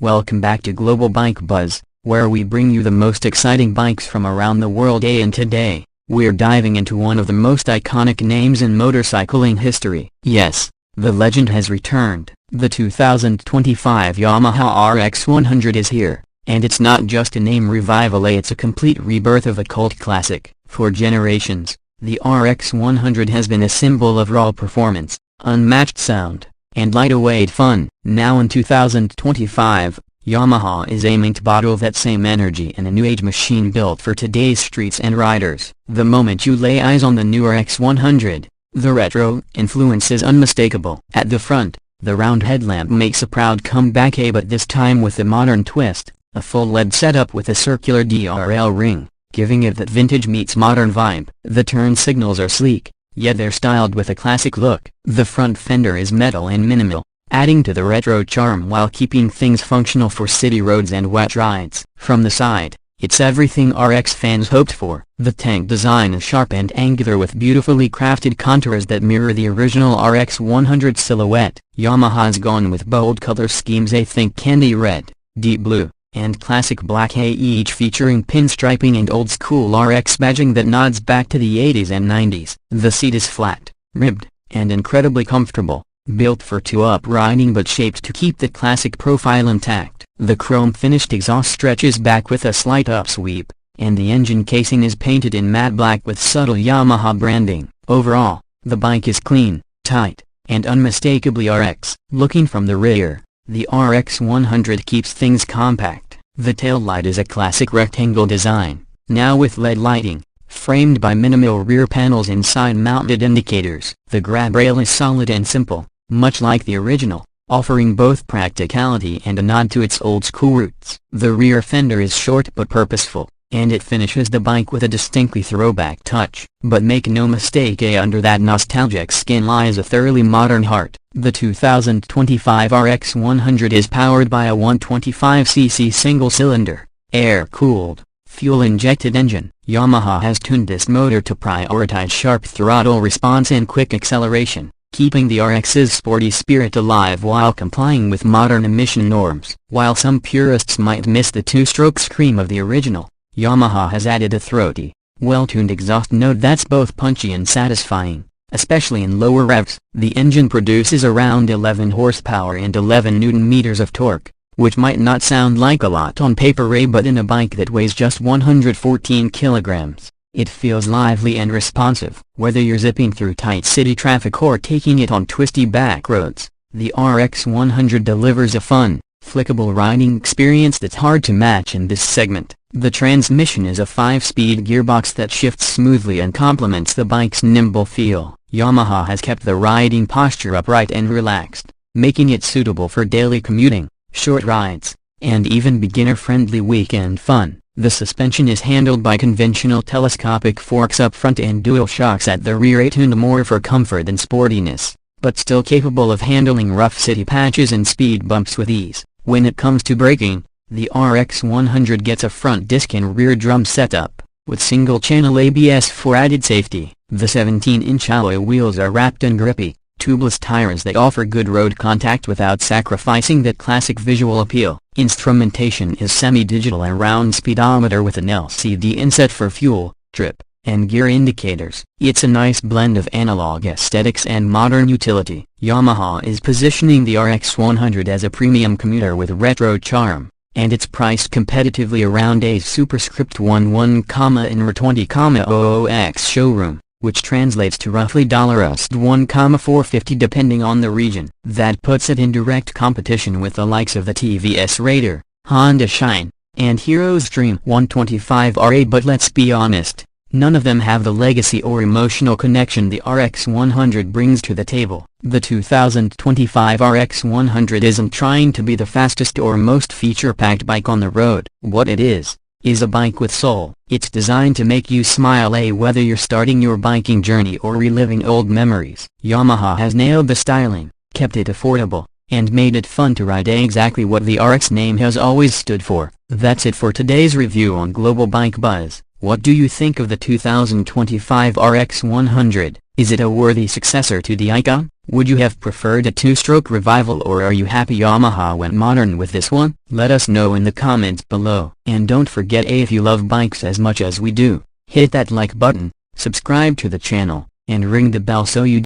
Welcome back to Global Bike Buzz, where we bring you the most exciting bikes from around the world. And today, we're diving into one of the most iconic names in motorcycling history. Yes, the legend has returned. The 2025 Yamaha RX100 is here, and it's not just a name revival, it's a complete rebirth of a cult classic. For generations, the RX100 has been a symbol of raw performance, unmatched sound, and lightweight fun. Now in 2025, Yamaha is aiming to bottle that same energy in a new age machine built for today's streets and riders. The moment you lay eyes on the new RX100, the retro influence is unmistakable. At the front, the round headlamp makes a proud comeback, but this time with a modern twist, a full LED setup with a circular DRL ring, giving it that vintage meets modern vibe. The turn signals are sleek, yet they're styled with a classic look. The front fender is metal and minimal, adding to the retro charm while keeping things functional for city roads and wet rides. From the side, it's everything RX fans hoped for. The tank design is sharp and angular with beautifully crafted contours that mirror the original RX100 silhouette. Yamaha's gone with bold color schemes, think candy red, deep blue, and classic black, each featuring pinstriping and old-school RX badging that nods back to the 80s and 90s. The seat is flat, ribbed, and incredibly comfortable, built for two-up riding but shaped to keep the classic profile intact. The chrome-finished exhaust stretches back with a slight upsweep, and the engine casing is painted in matte black with subtle Yamaha branding. Overall, the bike is clean, tight, and unmistakably RX. Looking from the rear, the RX100 keeps things compact. The taillight is a classic rectangle design, now with LED lighting, framed by minimal rear panels and side-mounted indicators. The grab rail is solid and simple, much like the original, offering both practicality and a nod to its old-school roots. The rear fender is short but purposeful, and it finishes the bike with a distinctly throwback touch. But make no mistake, under that nostalgic skin lies a thoroughly modern heart. The 2025 RX100 is powered by a 125cc single-cylinder, air-cooled, fuel-injected engine. Yamaha has tuned this motor to prioritize sharp throttle response and quick acceleration, keeping the RX's sporty spirit alive while complying with modern emission norms. While some purists might miss the two-stroke scream of the original, Yamaha has added a throaty, well-tuned exhaust note that's both punchy and satisfying, especially in lower revs. The engine produces around 11 horsepower and 11 Nm of torque, which might not sound like a lot on paper, but in a bike that weighs just 114 kilograms, it feels lively and responsive. Whether you're zipping through tight city traffic or taking it on twisty back roads, the RX100 delivers a fun, flickable riding experience that's hard to match in this segment. The transmission is a 5-speed gearbox that shifts smoothly and complements the bike's nimble feel. Yamaha has kept the riding posture upright and relaxed, making it suitable for daily commuting, short rides, and even beginner-friendly weekend fun. The suspension is handled by conventional telescopic forks up front and dual shocks at the rear, tuned more for comfort and sportiness, but still capable of handling rough city patches and speed bumps with ease. When it comes to braking, the RX100 gets a front disc and rear drum setup, with single-channel ABS for added safety. The 17-inch alloy wheels are wrapped in grippy, tubeless tires that offer good road contact without sacrificing that classic visual appeal. Instrumentation is semi-digital and round speedometer with an LCD inset for fuel, trip, and gear indicators. It's a nice blend of analog aesthetics and modern utility. Yamaha is positioning the RX100 as a premium commuter with retro charm, and it's priced competitively around a superscript 11, INR 20,000 showroom, which translates to roughly $1 $1,450 depending on the region. That puts it in direct competition with the likes of the TVS Raider, Honda Shine, and Hero's Dream 125RA. But let's be honest, none of them have the legacy or emotional connection the RX100 brings to the table. The 2025 RX100 isn't trying to be the fastest or most feature-packed bike on the road. What it is a bike with soul. It's designed to make you smile, whether you're starting your biking journey or reliving old memories. Yamaha has nailed the styling, kept it affordable, and made it fun to ride, exactly what the RX name has always stood for. That's it for today's review on Global Bike Buzz. What do you think of the 2025 RX100? Is it a worthy successor to the icon? Would you have preferred a two-stroke revival, or are you happy Yamaha went modern with this one? Let us know in the comments below. And don't forget, if you love bikes as much as we do, hit that like button, subscribe to the channel, and ring the bell so you